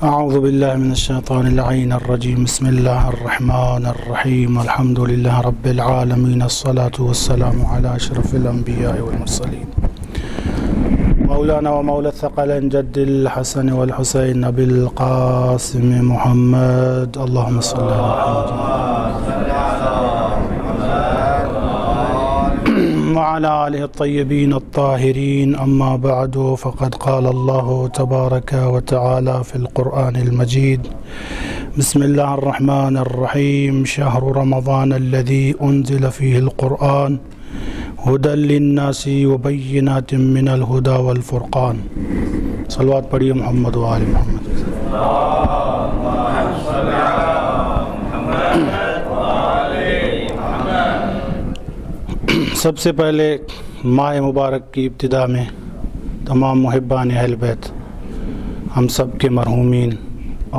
اعوذ باللہ من الشیطان اللعین الرجیم بسم اللہ الرحمن الرحیم الحمد للہ رب العالمین الصلاة والسلام علی اشرف الانبیاء والمرسلین مولانا و مولا الثقلین جد الحسن والحسین ابی القاسم محمد اللہم صلی وعلى آله الطيبين الطاهرين أما بعد فقد قال الله تبارك وتعالى في القرآن المجيد بسم الله الرحمن الرحيم شهر رمضان الذي أنزل فيه القرآن هدى للناس وبينات من الهدى والفرقان صلوات پڑھیے محمد و آل محمد سب سے پہلے ماہ مبارک کی ابتدا میں تمام محبان اہل بیت ہم سب کے مرحومین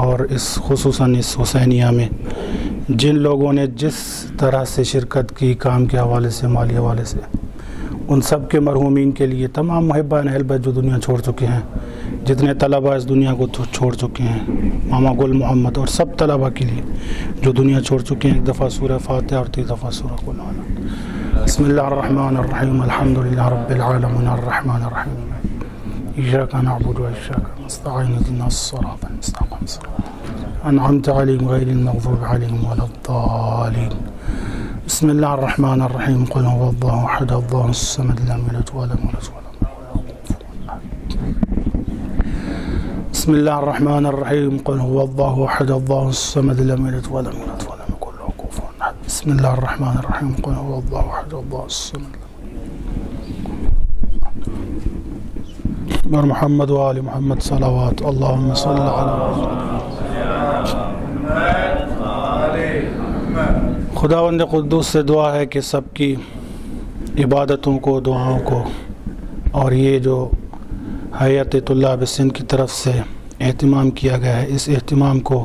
اور خصوصاً اس حسینیہ میں جن لوگوں نے جس طرح سے شرکت کی کام کے حوالے سے مالی حوالے سے ان سب کے مرحومین کے لیے تمام محبان اہل بیت جو دنیا چھوڑ چکے ہیں جتنے طلبہ اس دنیا کو چھوڑ چکے ہیں ماما گل محمد اور سب طلبہ کے لیے جو دنیا چھوڑ چکے ہیں ایک دفعہ سورہ فاتحہ اور 3 دفعہ سورہ قل اعوذ بسم اللہ الرحمن الرحیم الحمد للہ رب العالمین الرحمن الرحیم ایاک نعبد و ایاک نستعین اهدنا الصراط المستقیم انعمت علیہم غیر المغضوب علیہم ولا الضالین بسم اللہ الرحمن الرحیم قل هو اللہ احد اللہ الصمد لم یلد ولم یولد ولم بسم اللہ الرحمن الرحیم قل هو اللہ احد اللہ الصمد لم یلد ولم یولد ولم یکن له کفوا احد بسم اللہ الرحمن الرحیم قل هو اللہ احد اللہ الصمد بر محمد و آل محمد صلوات اللہم صلی علی محمد خداوند قدوس سے دعا ہے کہ سب کی عبادتوں کو دعاؤں کو اور یہ جو حیات طلاب سندھ کی طرف سے اہتمام کیا گیا ہے اس اہتمام کو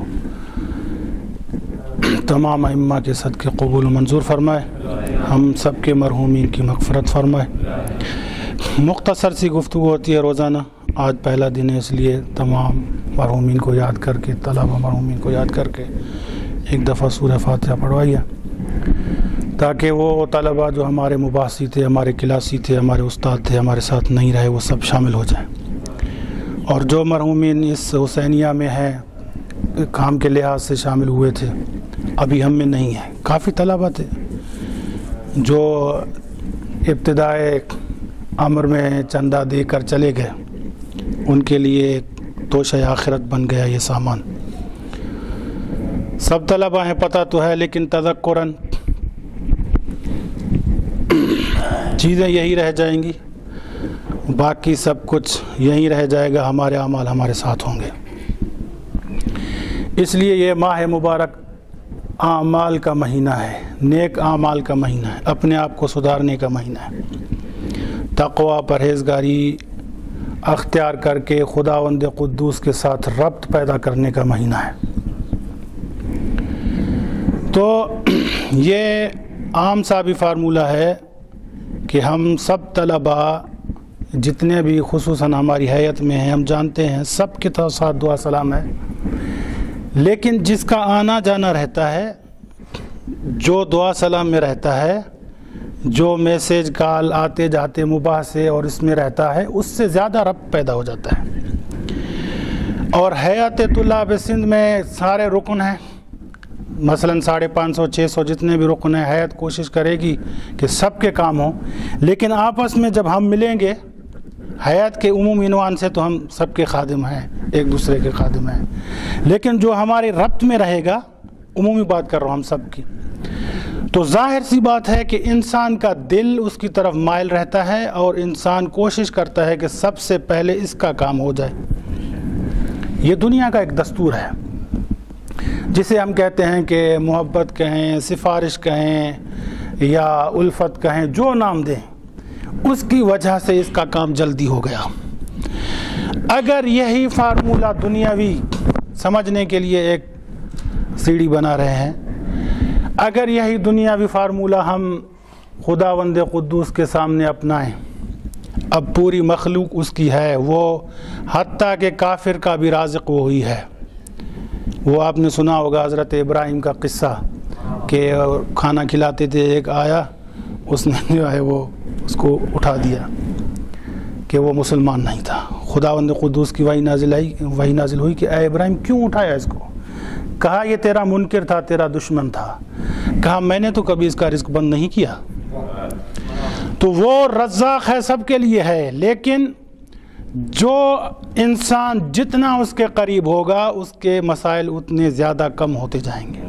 تمام ائمہ کے صدقے قبول و منظور فرمائے ہم سب کے مرحومین کی مغفرت فرمائے مختصر سی گفتگو ہوتی ہے روزانہ آج پہلا دن ہے اس لیے تمام مرحومین کو یاد کر کے طلبہ مرحومین کو یاد کر کے ایک دفعہ سورہ فاتحہ پڑھوائیے تاکہ وہ طلبہ جو ہمارے مباحثی تھے ہمارے کلاسی تھے ہمارے استاد تھے ہمارے ساتھ نہیں رہے وہ سب شامل ہو جائیں اور جو مرحومین اس حسینیہ میں ہیں کام کے لحاظ سے شامل ہوئے تھے ابھی ہم میں نہیں ہیں کافی طلبہ تھے جو ابتدائے امر میں چندہ دے کر چلے گئے ان کے لیے توشہ آخرت بن گیا یہ سامان سب طلبہ ہیں پتہ تو ہے لیکن تذکراً چیزیں یہی رہ جائیں گی باقی سب کچھ یہی رہ جائے گا ہمارے اعمال ہمارے ساتھ ہوں گے اس لیے یہ ماہ مبارک اعمال کا مہینہ ہے نیک اعمال کا مہینہ ہے اپنے آپ کو سدھارنے کا مہینہ ہے تقوی پرہیزگاری اختیار کر کے خداوند قدوس کے ساتھ ربط پیدا کرنے کا مہینہ ہے تو یہ عام سا بھی فارمولہ ہے کہ ہم سب طلبہ جتنے بھی خصوصاً ہماری حیات میں ہیں ہم جانتے ہیں سب کے ساتھ دعا سلام ہے لیکن جس کا آنا جانا رہتا ہے جو دعا سلام میں رہتا ہے جو میسیج کال آتے جاتے مباحثے اور اس میں رہتا ہے اس سے زیادہ ربط پیدا ہو جاتا ہے اور حیات طلاب سندھ میں سارے رکن ہیں مثلاً 550 600 جتنے بھی رکن ہیں حیات کوشش کرے گی کہ سب کے کام ہوں لیکن آپس میں جب ہم ملیں گے حیات کے عمومی عنوان سے تو ہم سب کے خادم ہیں ایک دوسرے کے خادم ہیں لیکن جو ہمارے ربط میں رہے گا عمومی بات کر رہا ہوں ہم سب کی تو ظاہر سی بات ہے کہ انسان کا دل اس کی طرف مائل رہتا ہے اور انسان کوشش کرتا ہے کہ سب سے پہلے اس کا کام ہو جائے یہ دنیا کا ایک دستور ہے جسے ہم کہتے ہیں کہ محبت کہیں سفارش کہیں یا الفت کہیں جو نام دیں اس کی وجہ سے اس کا کام جلدی ہو گیا اگر یہی فارمولہ دنیاوی سمجھنے کے لیے ایک سیڑھی بنا رہے ہیں اگر یہی دنیاوی فارمولہ ہم خداوند قدوس کے سامنے اپنائیں اب پوری مخلوق اس کی ہے، وہ حتیٰ کہ کافر کا بھی رازق وہی ہے، وہ آپ نے سنا ہوگا حضرت ابراہیم کا قصہ کہ کھانا کھلاتے تھے، ایک آیا، اس نے جو ہے وہ اس کو اٹھا دیا کہ وہ مسلمان نہیں تھا۔ خداوند قدوس کی وحی نازل ہوئی کہ اے ابراہیم کیوں اٹھایا اس کو؟ کہا یہ تیرا منکر تھا، تیرا دشمن تھا۔ کہا میں نے تو کبھی اس کا رزق بند نہیں کیا۔ تو وہ رزاق ہے، سب کے لیے ہے، لیکن جو انسان جتنا اس کے قریب ہوگا اس کے مسائل اتنے زیادہ کم ہوتے جائیں گے۔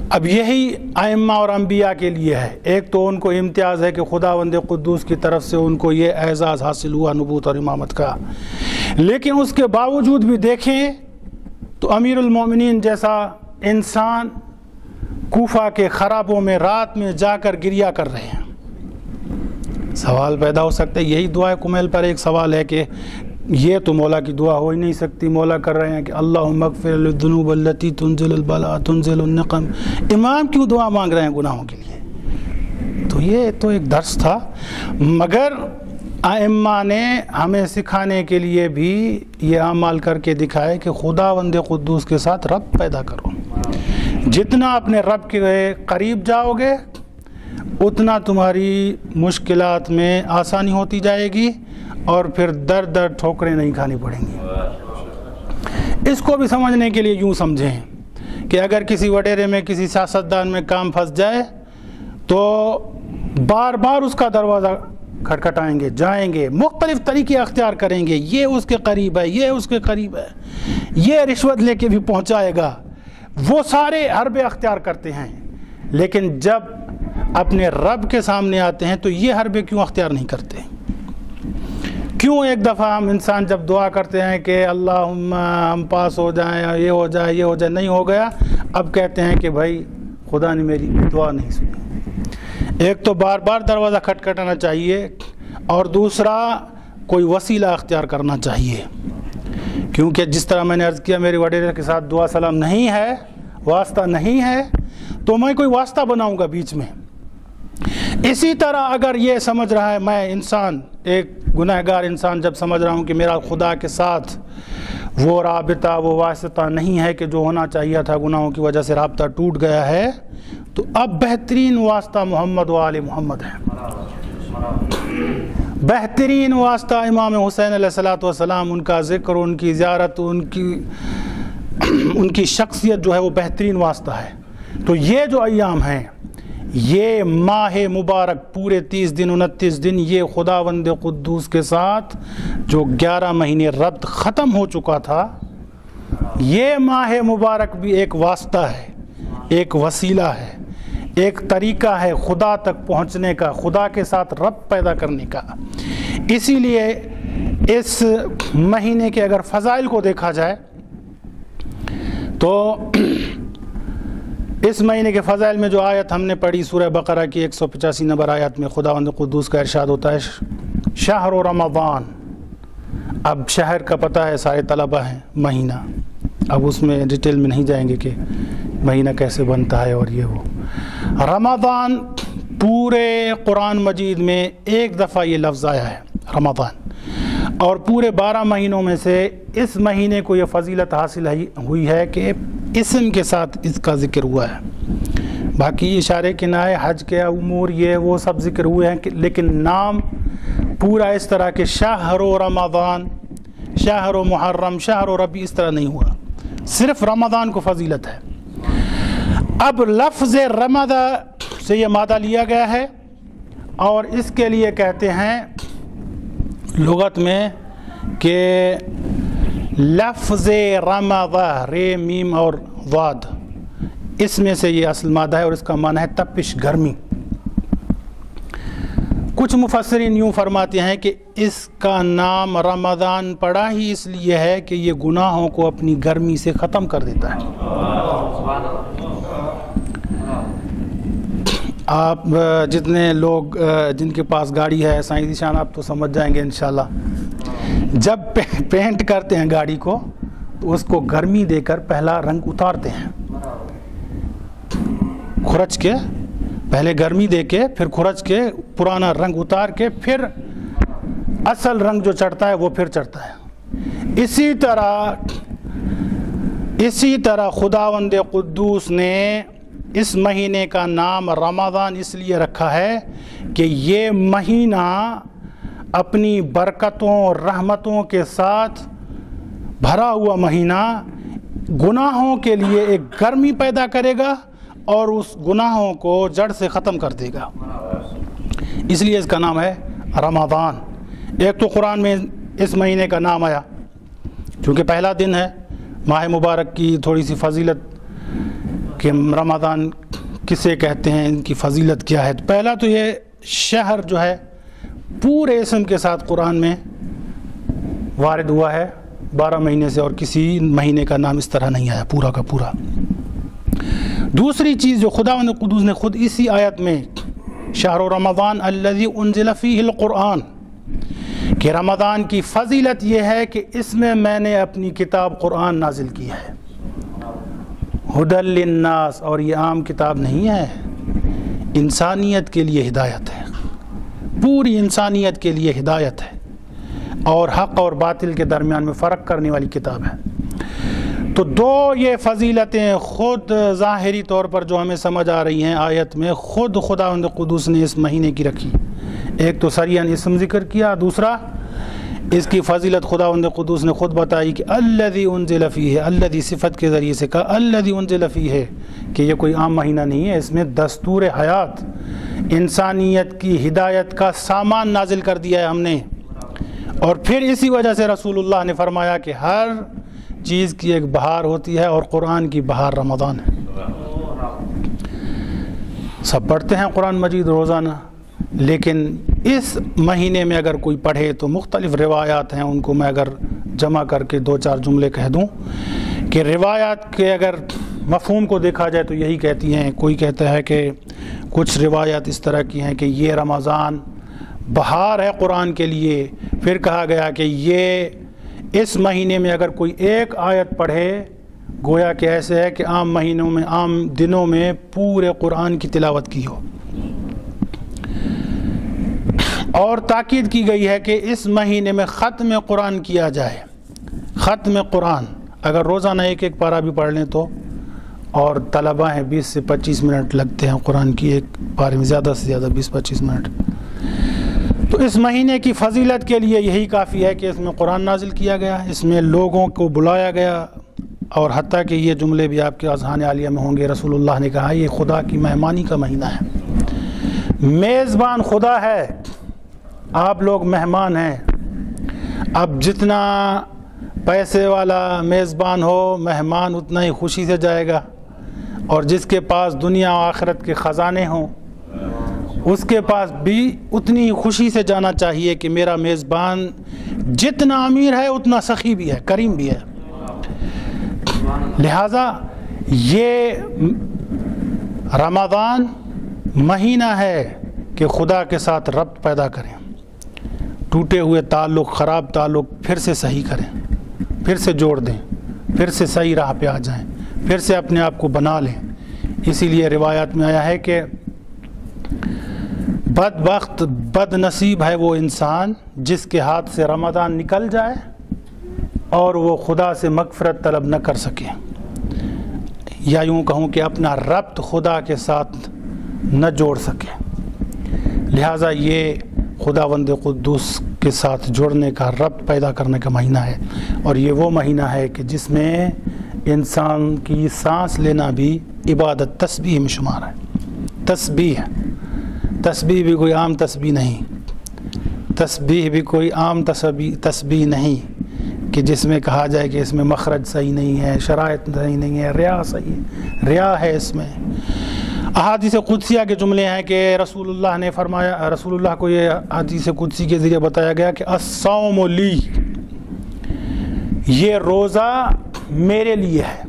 اب یہی ائمہ اور انبیاء کے لیے ہے۔ ایک تو ان کو امتیاز ہے کہ خداوند قدوس کی طرف سے ان کو یہ اعزاز حاصل ہوا نبوت اور امامت کا، لیکن اس کے باوجود بھی دیکھیں تو امیر المومنین جیسا انسان کوفہ کے خرابوں میں رات میں جا کر گریہ کر رہے ہیں۔ سوال پیدا ہو سکتا ہے، یہی دعا کمیل پر ایک سوال ہے کہ یہ تو مولا کی دعا ہو ہی نہیں سکتی۔ مولا کر رہے ہیں کہ اللہم اغفر للذنوب التی تنزل البلاء تنزل النقم، امام کیوں دعا مانگ رہے ہیں گناہوں کے لیے؟ تو یہ تو ایک درس تھا، مگر ائمہ نے ہمیں سکھانے کے لیے بھی یہ اعمال کر کے دکھائے کہ خداوند قدوس کے ساتھ رب پیدا کرو۔ جتنا اپنے رب کے قریب جاؤ گے اتنا تمہاری مشکلات میں آسانی ہوتی جائے گی اور پھر در در ٹھوکریں نہیں کھانی پڑیں گی۔ اس کو بھی سمجھنے کے لیے یوں سمجھیں کہ اگر کسی وڈیرے میں کسی سیاستدان میں کام پھنس جائے تو بار بار اس کا دروازہ کھٹکھٹائیں گے، جائیں گے، مختلف طریقے اختیار کریں گے، یہ اس کے قریب ہے، یہ اس کے قریب ہے، یہ رشوت لے کے بھی پہنچائے گا، وہ سارے حربے اختیار کرتے ہیں، لیکن جب اپنے رب کے سامنے آتے ہیں تو یہ حربے کیوں اختیار نہیں کرتے؟ کیوں ایک دفعہ ہم انسان جب دعا کرتے ہیں کہ اللہم ہم پاس ہو جائیں، یہ ہو جائے، یہ ہو جائے، نہیں ہو گیا، اب کہتے ہیں کہ بھائی خدا نے میری دعا نہیں سنی۔ ایک تو بار بار دروازہ کھٹکھٹانا چاہیے، اور دوسرا کوئی وسیلہ اختیار کرنا چاہیے، کیونکہ جس طرح میں نے عرض کیا میرے وڈیرے کے ساتھ دعا سلام نہیں ہے، واسطہ نہیں ہے، تو میں کوئی واسطہ بناؤں گا بیچ میں۔ اسی طرح اگر یہ سمجھ رہا ہے میں انسان، ایک گنہگار انسان جب سمجھ رہا ہوں کہ میرا خدا کے ساتھ وہ رابطہ، وہ واسطہ نہیں ہے کہ جو ہونا چاہیے تھا، گناہوں کی وجہ سے رابطہ ٹوٹ گیا ہے، تو اب بہترین واسطہ محمد و آل محمد ہے۔ بہترین واسطہ امام حسین علیہ السلام، ان کا ذکر، ان کی زیارت، ان کی شخصیت جو ہے وہ بہترین واسطہ ہے۔ تو یہ جو ایام ہیں، یہ ماہ مبارک پورے 30 دن 29 دن، یہ خداوند قدوس کے ساتھ جو 11 مہینے ربط ختم ہو چکا تھا، یہ ماہ مبارک بھی ایک واسطہ ہے، ایک وسیلہ ہے، ایک طریقہ ہے خدا تک پہنچنے کا، خدا کے ساتھ ربط پیدا کرنے کا۔ اسی لیے اس مہینے کے اگر فضائل کو دیکھا جائے تو اس مہینے کے فضائل میں جو آیت ہم نے پڑھی سورہ بقرہ کی 185 نمبر آیت میں خداوند قدوس کا ارشاد ہوتا ہے شہر رمضان۔ اب شہر کا پتہ ہے سارے طلبہ ہیں، مہینہ، اب اس میں ڈیٹیل میں نہیں جائیں گے کہ مہینہ کیسے بنتا ہے اور یہ وہ۔ رمضان پورے قرآن مجید میں ایک دفعہ یہ لفظ آیا ہے رمضان، اور پورے 12 مہینوں میں سے اس مہینے کو یہ فضیلت حاصل ہوئی ہے کہ اسم کے ساتھ اس کا ذکر ہوا ہے۔ باقی اشارے کنائے، حج کے امور، یہ وہ سب ذکر ہوئے ہیں، لیکن نام پورا اس طرح کہ شہر و رمضان، شہر و محرم، شہر و ربیع اس طرح نہیں ہوا، صرف رمضان کو فضیلت ہے۔ اب لفظ رمضا سے یہ مادہ لیا گیا ہے، اور اس کے لیے کہتے ہیں لغت میں کہ لفظ رمضا، رے میم اور ضاد، اس میں سے یہ اصل مادہ ہے، اور اس کا معنی ہے تپش، گرمی۔ کچھ مفسرین یوں فرماتے ہیں کہ اس کا نام رمضان پڑا ہی اس لیے ہے کہ یہ گناہوں کو اپنی گرمی سے ختم کر دیتا ہے۔ آپ جتنے لوگ جن کے پاس گاڑی ہے، سائنسی شان آپ تو سمجھ جائیں گے انشاءاللہ، جب پینٹ کرتے ہیں گاڑی کو تو اس کو گرمی دے کر پہلا رنگ اتارتے ہیں، کھرچ کے، پہلے گرمی دے کے، پھر کھرچ کے پرانا رنگ اتار کے، پھر اصل رنگ جو چڑھتا ہے وہ پھر چڑھتا ہے۔ اسی طرح اسی طرح خداوند قدوس نے اس مہینے کا نام رمضان اس لیے رکھا ہے کہ یہ مہینہ اپنی برکتوں اور رحمتوں کے ساتھ بھرا ہوا مہینہ گناہوں کے لیے ایک گرمی پیدا کرے گا اور اس گناہوں کو جڑ سے ختم کر دے گا، اس لیے اس کا نام ہے رمضان۔ ایک تو قرآن میں اس مہینے کا نام آیا کیونکہ پہلا دن ہے ماہ مبارک کی، تھوڑی سی فضیلت کہ رمضان کسے کہتے ہیں، ان کی فضیلت کیا ہے۔ پہلا تو یہ شہر جو ہے پورے اسم کے ساتھ قرآن میں وارد ہوا ہے 12 مہینے سے، اور کسی مہینے کا نام اس طرح نہیں آیا پورا کا پورا۔ دوسری چیز جو خداوند قدوس نے خود اسی آیت میں شہر رمضان الذی انزل فیہ القرآن، کہ رمضان کی فضیلت یہ ہے کہ اس میں نے اپنی کتاب قرآن نازل کی ہے، ہدی للناس، اور یہ عام کتاب نہیں ہے، انسانیت کے لیے ہدایت ہے، پوری انسانیت کے لیے ہدایت ہے، اور حق اور باطل کے درمیان میں فرق کرنے والی کتاب ہے۔ تو دو یہ فضیلتیں خود ظاہری طور پر جو ہمیں سمجھ آ رہی ہیں آیت میں، خود خداوند قدوس نے اس مہینے کی رکھی۔ ایک تو سریعاً اسم ذکر کیا، دوسرا اس کی فضیلت خداوند قدوس نے خود بتائی کہ الذی انزل فیہ، الذی صفت کے ذریعے سے کہا الذی انزل فیہ، کہ یہ کوئی عام مہینہ نہیں ہے، اس میں دستور حیات، انسانیت کی ہدایت کا سامان نازل کر دیا ہے ہم نے۔ اور پھر اسی وجہ سے رسول اللہ نے فرمایا کہ ہر چیز کی ایک بہار ہوتی ہے، اور قرآن کی بہار رمضان ہے۔ سب پڑھتے ہیں قرآن مجید روزانہ، لیکن اس مہینے میں اگر کوئی پڑھے تو مختلف روایات ہیں، ان کو میں اگر جمع کر کے 2-4 جملے کہہ دوں کہ روایات کے اگر مفہوم کو دیکھا جائے تو یہی کہتی ہیں۔ کوئی کہتا ہے کہ کچھ روایات اس طرح کی ہیں کہ یہ رمضان بہار ہے قرآن کے لیے، پھر کہا گیا کہ یہ اس مہینے میں اگر کوئی ایک آیت پڑھے گویا کہ ایسے ہے کہ عام مہینوں میں، عام دنوں میں پورے قرآن کی تلاوت کی ہو۔ اور تاکید کی گئی ہے کہ اس مہینے میں ختم قرآن کیا جائے، ختم قرآن اگر روزانہ ایک پارہ بھی پڑھ لیں تو، اور طلبہ ہیں 20 سے 25 منٹ لگتے ہیں قرآن کی ایک پارے میں، زیادہ سے زیادہ 20-25 منٹ۔ تو اس مہینے کی فضیلت کے لیے یہی کافی ہے کہ اس میں قرآن نازل کیا گیا، اس میں لوگوں کو بلایا گیا، اور حتیٰ کہ یہ جملے بھی آپ کے اذہان عالیہ میں ہوں گے، رسول اللہ نے کہا یہ خدا کی مہمانی کا مہینہ ہے، میزبان خدا ہے، آپ لوگ مہمان ہیں۔ اب جتنا پیسے والا میزبان ہو، مہمان اتنا ہی خوشی سے جائے گا، اور جس کے پاس دنیا و آخرت کے خزانے ہوں اس کے پاس بھی اتنی ہی خوشی سے جانا چاہیے کہ میرا میزبان جتنا امیر ہے اتنا سخی بھی ہے، کریم بھی ہے۔ لہذا یہ رمضان مہینہ ہے کہ خدا کے ساتھ ربط پیدا کریں، ٹوٹے ہوئے تعلق، خراب تعلق پھر سے صحیح کریں، پھر سے جوڑ دیں، پھر سے صحیح راہ پہ آ جائیں، پھر سے اپنے آپ کو بنا لیں۔ اسی لیے روایات میں آیا ہے کہ بدبخت بد نصیب ہے وہ انسان جس کے ہاتھ سے رمضان نکل جائے اور وہ خدا سے مغفرت طلب نہ کر سکے، یا یوں کہوں کہ اپنا ربط خدا کے ساتھ نہ جوڑ سکے۔ لہٰذا یہ خداوند قدوس کے ساتھ جوڑنے کا، ربط پیدا کرنے کا مہینہ ہے، اور یہ وہ مہینہ ہے کہ جس میں انسان کی سانس لینا بھی عبادت، تسبیح میں شمار ہے۔ تسبیح بھی کوئی عام تسبیح نہیں، تسبیح بھی کوئی عام تسبیح نہیں کہ جس میں کہا جائے کہ اس میں مخرج صحیح نہیں ہے، شرائط صحیح نہیں ہے، ریا صحیح، ریا ہے اس میں۔ احادیث قدسیہ کے جملے ہیں کہ رسول اللہ نے فرمایا، رسول اللہ کو یہ احادیث قدسی کے ذریعے بتایا گیا کہ الصوم لی، یہ روزہ میرے لیے ہے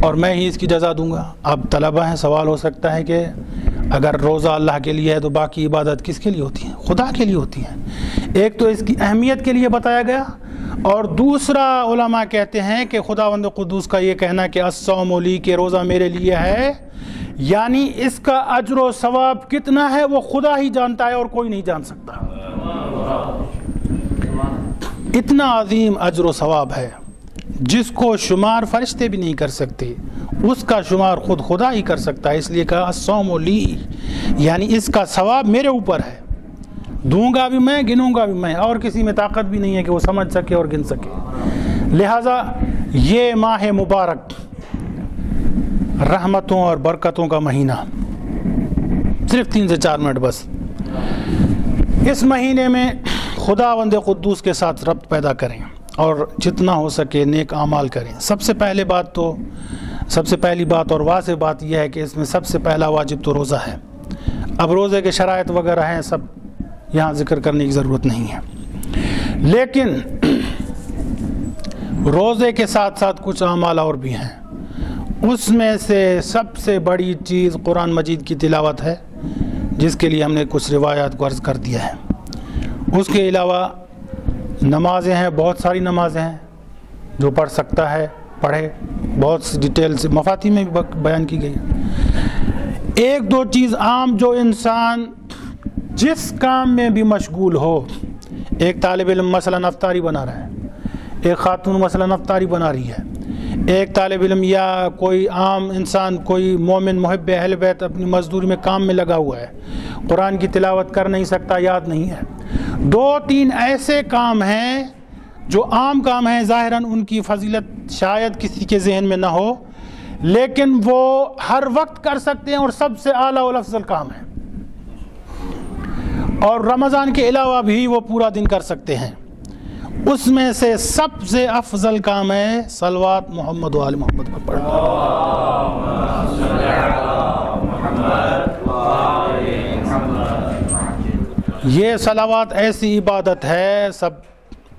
اور میں ہی اس کی جزا دوں گا۔ اب طلبہ ہیں، سوال ہو سکتا ہے کہ اگر روزہ اللہ کے لیے ہے تو باقی عبادت کس کے لیے ہوتی ہیں؟ خدا کے لیے ہوتی ہیں۔ ایک تو اس کی اہمیت کے لیے بتایا گیا، اور دوسرا علماء کہتے ہیں کہ خداوند قدوس کا یہ کہنا کہ الصوم لی، کہ روزہ میرے لیے ہے، یعنی اس کا اجر و ثواب کتنا ہے وہ خدا ہی جانتا ہے اور کوئی نہیں جان سکتا۔ اتنا عظیم اجر و ثواب ہے، جس کو شمار فرشتے بھی نہیں کر سکتے، اس کا شمار خود خدا ہی کر سکتا ہے. اس لیے کہا الصوم لی، یعنی اس کا ثواب میرے اوپر ہے، دوں گا بھی میں، گنوں گا بھی میں، اور کسی میں طاقت بھی نہیں ہے کہ وہ سمجھ سکے اور گن سکے. لہٰذا یہ ماہ مبارک رحمتوں اور برکتوں کا مہینہ، صرف 3 سے 4 منٹ بس. اس مہینے میں خداوند قدوس کے ساتھ ربط پیدا کریں اور جتنا ہو سکے نیک اعمال کریں. سب سے پہلی بات اور واضح بات یہ ہے کہ اس میں سب سے پہلا واجب تو روزہ ہے. اب روزے کے شرائط وغیرہ ہیں، سب یہاں ذکر کرنے کی ضرورت نہیں ہے، لیکن روزے کے ساتھ ساتھ کچھ اعمال اور بھی ہیں. اس میں سے سب سے بڑی چیز قرآن مجید کی تلاوت ہے، جس کے لیے ہم نے کچھ روایات کو عرض کر دیا ہے. اس کے علاوہ نمازیں ہیں، بہت ساری نمازیں ہیں، جو پڑھ سکتا ہے پڑھے، بہت سی ڈیٹیل سے مفاتی میں بھی بیان کی گئی. ایک دو چیز عام جو انسان جس کام میں بھی مشغول ہو، ایک طالب علم مثلا افطاری بنا رہا ہے، ایک خاتون مثلا افطاری بنا رہی ہے، ایک طالب علم یا کوئی عام انسان، کوئی مومن محب اہل بیت اپنی مزدوری میں کام میں لگا ہوا ہے، قرآن کی تلاوت کر نہیں سکتا، یاد نہیں ہے. 2-3 ایسے کام ہیں جو عام کام ہیں، ظاہراً ان کی فضیلت شاید کسی کے ذہن میں نہ ہو، لیکن وہ ہر وقت کر سکتے ہیں اور سب سے اعلیٰ و افضل کام ہے، اور رمضان کے علاوہ بھی وہ پورا دن کر سکتے ہیں. اس میں سے سب سے افضل کام ہے صلوات محمد و آل محمد پر پڑھنا. یہ صلوات ایسی عبادت ہے، سب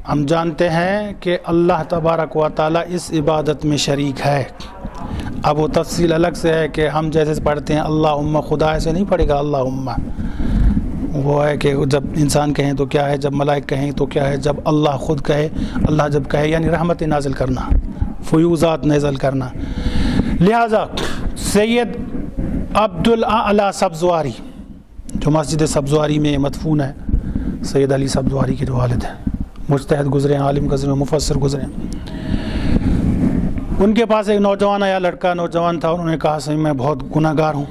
ہم جانتے ہیں کہ اللہ تبارک و تعالی اس عبادت میں شریک ہے. اب وہ تفصیل الگ سے ہے کہ ہم جیسے پڑھتے ہیں اللہم، خدا ایسے نہیں پڑھے گا اللہم. وہ ہے کہ جب انسان کہیں تو کیا ہے، جب ملائک کہیں تو کیا ہے، جب اللہ خود کہے، اللہ جب کہے، یعنی رحمت نازل کرنا، فیوزات نازل کرنا. لہذا سید عبدالاعلی سبزواری، جو مسجد سبزواری میں مدفون ہے، سید علی سبزواری کے جو والد ہیں، مجتہد گزرے، عالم گزرے، مفسر گزرے. ان کے پاس ایک نوجوان آیا، نوجوان تھا. انہوں نے کہا صحیح میں بہت گناہ گار ہوں،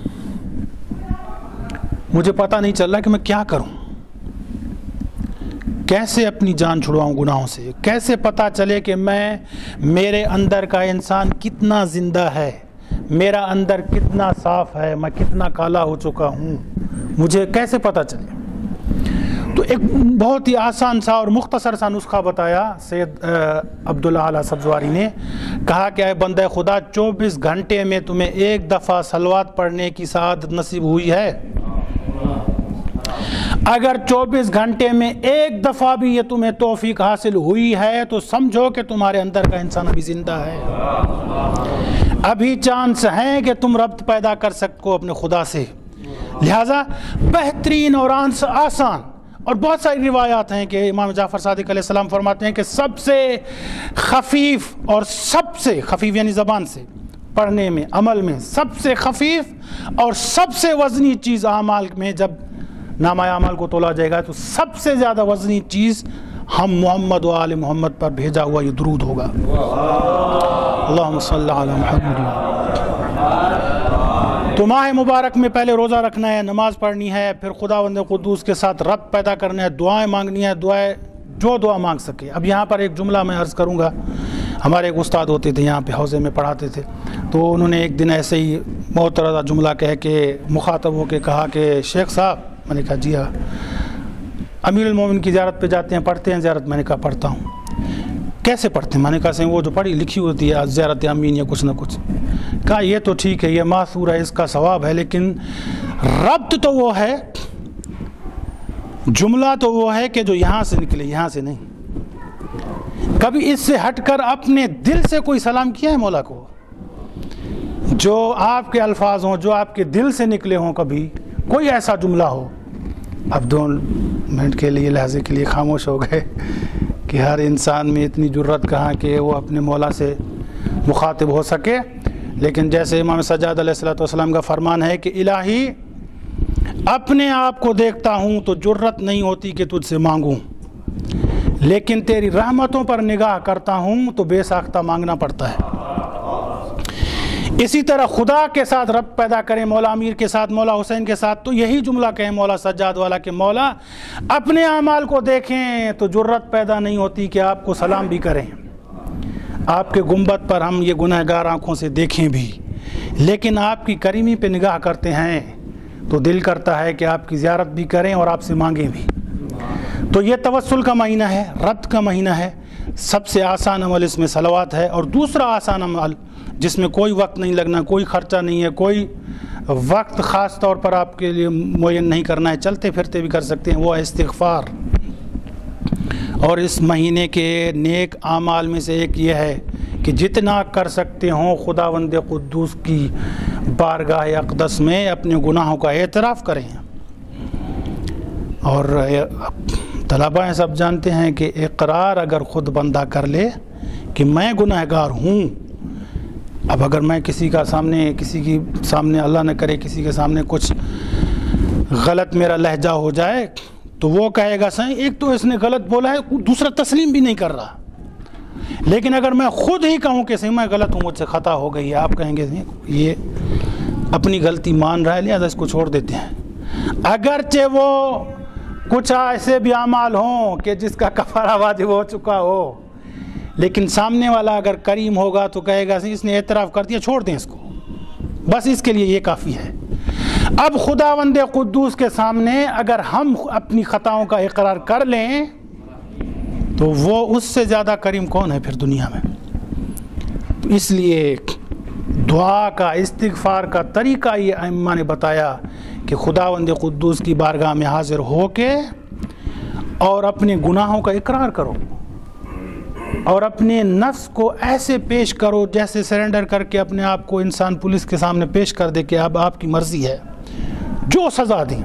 مجھے پتہ نہیں چل رہا کہ میں کیا کروں، کیسے اپنی جان چھڑواؤں گناہوں سے، کیسے پتہ چلے کہ میرے اندر کا انسان کتنا زندہ ہے، میرا اندر کتنا صاف ہے، میں کتنا کالا ہو چکا ہوں، مجھے کیسے پتہ چلے. تو ایک بہت ہی آسان سا اور مختصر سا نسخہ بتایا سید عبدالاعلی سبزواری نے. کہا کہ اے بندہ خدا، 24 گھنٹے میں تمہیں ایک دفعہ صلوات پڑھنے کی سعادت نصیب ہوئی ہے؟ اگر 24 گھنٹے میں ایک دفعہ بھی یہ تمہیں توفیق حاصل ہوئی ہے تو سمجھو کہ تمہارے اندر کا انسان ابھی زندہ ہے، ابھی چانس ہیں کہ تم ربط پیدا کر سکو اپنے خدا سے. لہذا بہترین اور آسان، اور بہت ساری روایات ہیں کہ امام جعفر صادق علیہ السلام فرماتے ہیں کہ سب سے خفیف، اور سب سے خفیف یعنی زبان سے پڑھنے میں، عمل میں سب سے خفیف اور سب سے وزنی چیز اعمال میں، جب نامہ اعمال کو تولا جائے گا تو سب سے زیادہ وزنی چیز ہم محمد و آل محمد پر بھیجا ہوا یہ درود ہوگا. اللہم صلی علی محمد. تو ماہ مبارک میں پہلے روزہ رکھنا ہے، نماز پڑھنی ہے، پھر خداوند قدوس کے ساتھ ربط پیدا کرنا ہے، دعائیں مانگنی ہے، جو دعا مانگ سکے. اب یہاں پر ایک جملہ میں عرض کروں گا. ہمارے ایک استاد ہوتے تھے یہاں پہ حوزے میں پڑھاتے تھے، تو انہوں نے ایک دن ایسے ہی بہت طرح جملہ کہہ کے مخاطب ہو کے کہا کہ شیخ صاحب، میں نے کہا جی ہاں، امیر المومن کی زیارت پہ جاتے ہیں، پڑھتے ہیں زیارت؟ میں نے کہا پڑھتا ہوں. کیسے پڑھتے ہیں؟ میں نے کہا صحیح وہ جو پڑھی لکھی ہوتی ہے زیارت امین یا کچھ نہ کچھ. کہا یہ تو ٹھیک ہے، یہ معصور ہے، اس کا ثواب ہے، لیکن ربط تو وہ ہے، جملہ تو وہ ہے کہ جو یہاں سے نکلے، یہاں سے نہیں. کبھی اس سے ہٹ کر اپنے دل سے کوئی سلام کیا ہے مولا کو؟ جو آپ کے الفاظ ہوں، جو آپ کے دل سے نکلے ہوں، کبھی کوئی ایسا جملہ ہو. اب 2 منٹ کے لیے لحظے کے لیے خاموش ہو گئے کہ ہر انسان میں اتنی جرت کہاں کہ وہ اپنے مولا سے مخاطب ہو سکے. لیکن جیسے امام سجاد علیہ السلام کا فرمان ہے کہ الہی اپنے آپ کو دیکھتا ہوں تو جرت نہیں ہوتی کہ تجھ سے مانگوں، لیکن تیری رحمتوں پر نگاہ کرتا ہوں تو بے ساختہ مانگنا پڑتا ہے۔ اسی طرح خدا کے ساتھ رب پیدا کریں، مولا امیر کے ساتھ، مولا حسین کے ساتھ، تو یہی جملہ کہیں مولا سجاد والا کہ مولا اپنے اعمال کو دیکھیں تو جرت پیدا نہیں ہوتی کہ آپ کو سلام بھی کریں، آپ کے گنبد پر ہم یہ گنہگار آنکھوں سے دیکھیں بھی، لیکن آپ کی کریمی پہ نگاہ کرتے ہیں تو دل کرتا ہے کہ آپ کی زیارت بھی کریں اور آپ سے مانگیں بھی۔ تو یہ توسل کا مہینہ ہے، رد کا مہینہ ہے، سب سے آسان عمل اس میں صلوات ہے، اور دوسرا آسان عمل جس میں کوئی وقت نہیں لگنا، کوئی خرچہ نہیں ہے، کوئی وقت خاص طور پر آپ کے لیے معین نہیں کرنا ہے، چلتے پھرتے بھی کر سکتے ہیں، وہ ہے استغفار۔ اور اس مہینے کے نیک اعمال میں سے ایک یہ ہے کہ جتنا کر سکتے ہوں خداوند قدوس کی بارگاہ اقدس میں اپنے گناہوں کا اعتراف کریں۔ اور طلباء سب جانتے ہیں کہ اقرار اگر خود بندہ کر لے کہ میں گنہگار ہوں، اب اگر میں کسی کی سامنے اللہ نہ کرے کسی کے سامنے کچھ غلط میرا لہجہ ہو جائے تو وہ کہے گا صحیح، ایک تو اس نے غلط بولا ہے، دوسرا تسلیم بھی نہیں کر رہا۔ لیکن اگر میں خود ہی کہوں کہ صحیح میں غلط ہوں، مجھ سے خطا ہو گئی ہے، آپ کہیں گے یہ اپنی غلطی مان رہا ہے، لہذا اس کو چھوڑ دیتے ہیں۔ اگرچہ وہ کچھ ایسے بھی اعمال ہوں کہ جس کا کفارہ واجب ہو چکا ہو، لیکن سامنے والا اگر کریم ہوگا تو کہے گا اس نے اعتراف کر دیا، چھوڑ دیں اس کو، بس اس کے لیے یہ کافی ہے۔ اب خداوند قدوس کے سامنے اگر ہم اپنی خطاؤں کا اقرار کر لیں تو وہ اس سے زیادہ کریم کون ہے پھر دنیا میں؟ تو اس لیے دعا کا، استغفار کا طریقہ یہ ائمہ نے بتایا کہ خداوند قدوس کی بارگاہ میں حاضر ہو کے اور اپنے گناہوں کا اقرار کرو اور اپنے نفس کو ایسے پیش کرو جیسے سرنڈر کر کے اپنے آپ کو انسان پولیس کے سامنے پیش کر دے کہ اب آپ کی مرضی ہے، جو سزا دیں۔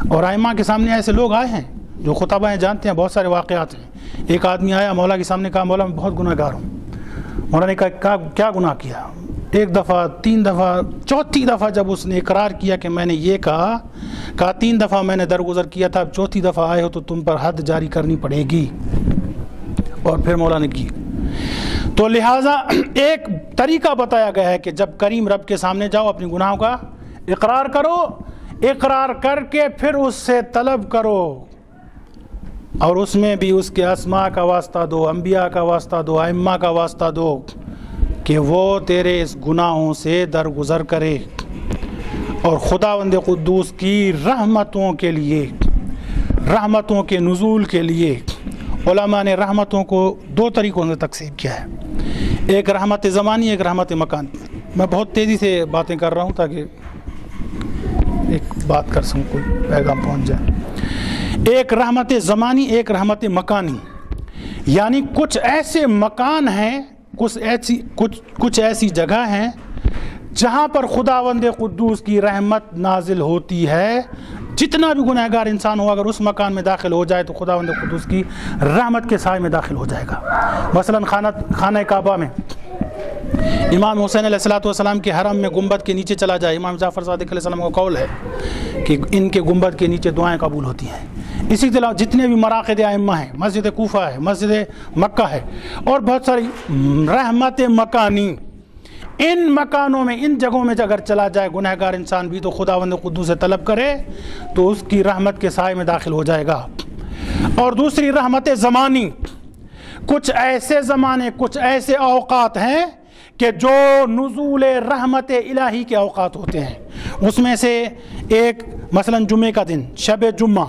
اور ائمہ کے سامنے ایسے لوگ آئے ہیں جو خطبہ ہیں، جانتے ہیں، بہت سارے واقعات ہیں۔ ایک آدمی آیا مولا کے سامنے، کہا مولا میں بہت گناہ گار ہوں۔ مولا نے کہا کیا گناہ کیا؟ ایک دفعہ، 3 دفعہ، چوتھی دفعہ جب اس نے اقرار کیا کہ میں نے یہ کہا 3 دفعہ میں نے درگزر کیا تھا، اب چوتھی دفعہ آئے ہو تو تم پر حد جاری کرنی پڑے گی۔ اور پھر مولا نے کی۔ تو لہٰذا ایک طریقہ بتایا گیا ہے کہ جب کریم رب کے سامنے جاؤ اپنی گناہوں کا اقرار کرو، اقرار کر کے پھر اس سے طلب کرو، اور اس میں بھی اس کے اسماء کا واسطہ دو، انبیاء کا واسطہ دو، ائمہ کا واسطہ دو کہ وہ تیرے اس گناہوں سے درگزر کرے۔ اور خداوند قدوس کی رحمتوں کے لیے، رحمتوں کے نزول کے لیے علماء نے رحمتوں کو 2 طریقوں سے تقسیم کیا ہے، ایک رحمت زمانی، ایک رحمت مکانی۔ میں بہت تیزی سے باتیں کر رہا ہوں تاکہ ایک بات کر سکوں، کوئی پیغام پہنچ جائے۔ ایک رحمت زمانی، ایک رحمت مکانی، یعنی کچھ ایسے مکان ہیں، کچھ ایسی جگہ ہیں جہاں پر خداوند قدوس کی رحمت نازل ہوتی ہے۔ جتنا بھی گنہگار انسان ہو اگر اس مکان میں داخل ہو جائے تو خداوند قدوس کی رحمت کے سائے میں داخل ہو جائے گا۔ مثلا خانہ کعبہ میں امام حسین علیہ السلام کے حرم میں گنبد کے نیچے چلا جائے، امام جعفر صادق علیہ السلام کا قول ہے کہ ان کے گنبد کے نیچے دعائیں قبول ہوتی ہیں۔ اسی طرح جتنے بھی مراقد ائمہ ہیں، مسجد کوفہ ہے، مسجد مکہ ہے، اور بہت ساری رحمت مکانی، ان مکانوں میں، ان جگہوں میں اگر چلا جائے گنہگار انسان بھی تو خداوند قدوس سے طلب کرے تو اس کی رحمت کے سائے میں داخل ہو جائے گا۔ اور دوسری رحمت زمانی، کچھ ایسے زمانے، کچھ ایسے اوقات ہیں کہ جو نزول رحمت الہی کے اوقات ہوتے ہیں۔ اس میں سے ایک مثلا جمعے کا دن، شب جمعہ،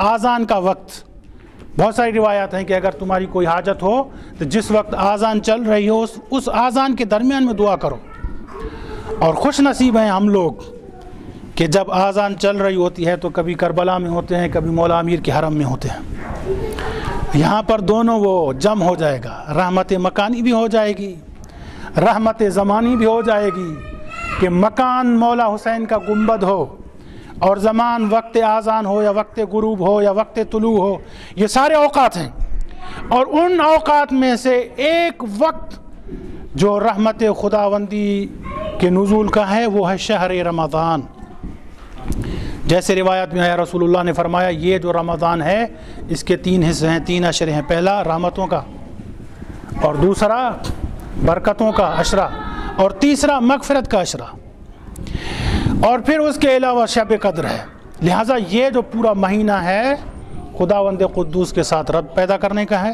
آذان کا وقت۔ بہت ساری روایات ہیں کہ اگر تمہاری کوئی حاجت ہو تو جس وقت آذان چل رہی ہو اس آذان کے درمیان میں دعا کرو۔ اور خوش نصیب ہیں ہم لوگ کہ جب آذان چل رہی ہوتی ہے تو کبھی کربلا میں ہوتے ہیں، کبھی مولا امیر کے حرم میں ہوتے ہیں۔ یہاں پر دونوں وہ جم ہو جائے گا، رحمت مکانی بھی ہو جائے گی، رحمت زمانی بھی ہو جائے گی کہ مکان مولا حسین کا گنبد ہو، اور زمان وقت آذان ہو یا وقت غروب ہو یا وقت طلوع ہو، یہ سارے اوقات ہیں۔ اور ان اوقات میں سے ایک وقت جو رحمت خداوندی کے نزول کا ہے وہ ہے شہر رمضان۔ جیسے روایت میں آیا رسول اللہ نے فرمایا یہ جو رمضان ہے اس کے 3 حصے ہیں، 3 عشرے ہیں، پہلا رحمتوں کا، اور دوسرا برکتوں کا عشرہ، اور تیسرا مغفرت کا عشرہ، اور پھر اس کے علاوہ شب قدر ہے۔ لہٰذا یہ جو پورا مہینہ ہے خداوند قدوس کے ساتھ رب پیدا کرنے کا ہے،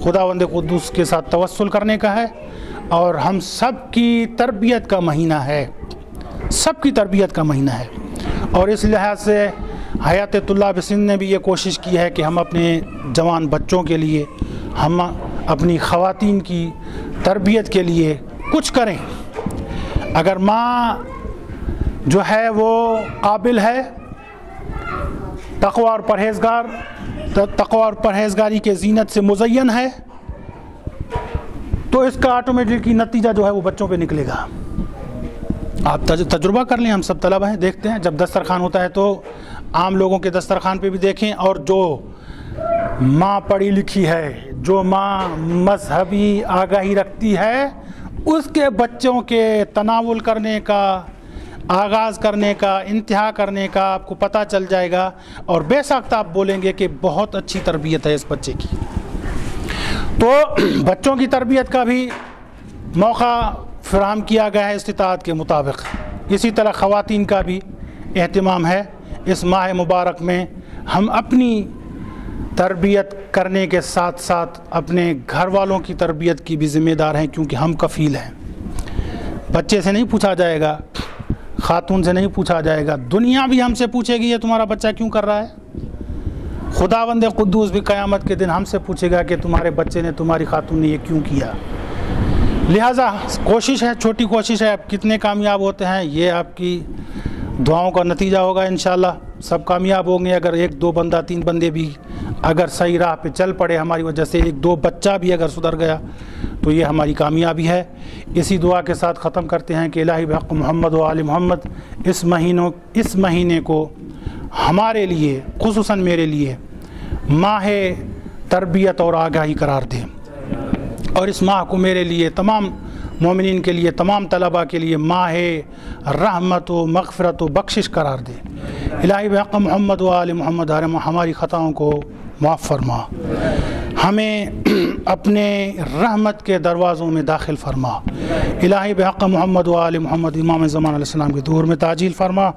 خداوند قدوس کے ساتھ توسل کرنے کا ہے، اور ہم سب کی تربیت کا مہینہ ہے، سب کی تربیت کا مہینہ ہے۔ اور اس لحاظ سے حیات طلاب سندھ نے بھی یہ کوشش کی ہے کہ ہم اپنے جوان بچوں کے لیے، ہم اپنی خواتین کی تربیت کے لیے کچھ کریں۔ اگر ماں جو ہے وہ قابل ہے، تقوی اور پرہیزگاری کے زینت سے مزین ہے، تو اس کا آٹومیٹکلی نتیجہ جو ہے وہ بچوں پہ نکلے گا۔ آپ تجربہ کر لیں، ہم سب طلبہ ہیں، دیکھتے ہیں جب دسترخوان ہوتا ہے تو عام لوگوں کے دسترخوان پہ بھی دیکھیں، اور جو ماں پڑھی لکھی ہے، جو ماں مذہبی آگاہی رکھتی ہے، اس کے بچوں کے تناول کرنے کا، آغاز کرنے کا، انتہا کرنے کا آپ کو پتہ چل جائے گا، اور بے شک آپ بولیں گے کہ بہت اچھی تربیت ہے اس بچے کی۔ تو بچوں کی تربیت کا بھی موقع فراہم کیا گیا ہے استطاعت کے مطابق۔ اسی طرح خواتین کا بھی اہتمام ہے۔ اس ماہ مبارک میں ہم اپنی تربیت کرنے کے ساتھ ساتھ اپنے گھر والوں کی تربیت کی بھی ذمہ دار ہیں، کیونکہ ہم کفیل ہیں۔ بچے سے نہیں پوچھا جائے گا، خاتون سے نہیں پوچھا جائے گا، دنیا بھی ہم سے پوچھے گی یہ تمہارا بچہ کیوں کر رہا ہے۔ خداوند قدوس بھی قیامت کے دن ہم سے پوچھے گا کہ تمہارے بچے نے، تمہاری خاتون نے یہ کیوں کیا۔ لہٰذا کوشش ہے، چھوٹی کوشش ہے، آپ کتنے کامیاب ہوتے ہیں یہ آپ کی دعاؤں کا نتیجہ ہوگا انشاءاللہ۔ سب کامیاب ہوں گے اگر 1 2 بندہ 3 بندے بھی اگر صحیح راہ پہ چل پڑے، ہماری وجہ سے 1 2 بچہ بھی اگر سدھر گیا تو یہ ہماری کامیابی ہے۔ اسی دعا کے ساتھ ختم کرتے ہیں کہ الہی بحق محمد و آل محمد اس مہینے کو ہمارے لیے، خصوصاً میرے لیے، ماہ تربیت اور آگاہی قرار دے، اور اس ماہ کو میرے لیے، تمام مومنین کے لیے، تمام طلباء کے لیے ماہ رحمت و مغفرت و بخشش قرار دے۔ الہی بحق محمد و آل محمد ہماری خطاؤں کو معاف فرما، ہمیں اپنے رحمت کے دروازوں میں داخل فرما۔ الہی بحق محمد و آل محمد امام زمان علیہ السلام کے دور میں تعجیل فرما،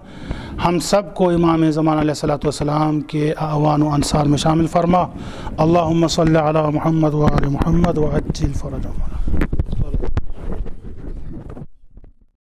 ہم سب کو امام زمان علیہ السلام کے اعوان و انصار میں شامل فرما۔ اللہم صلی علی محمد و آل محمد وعجل فرجهم۔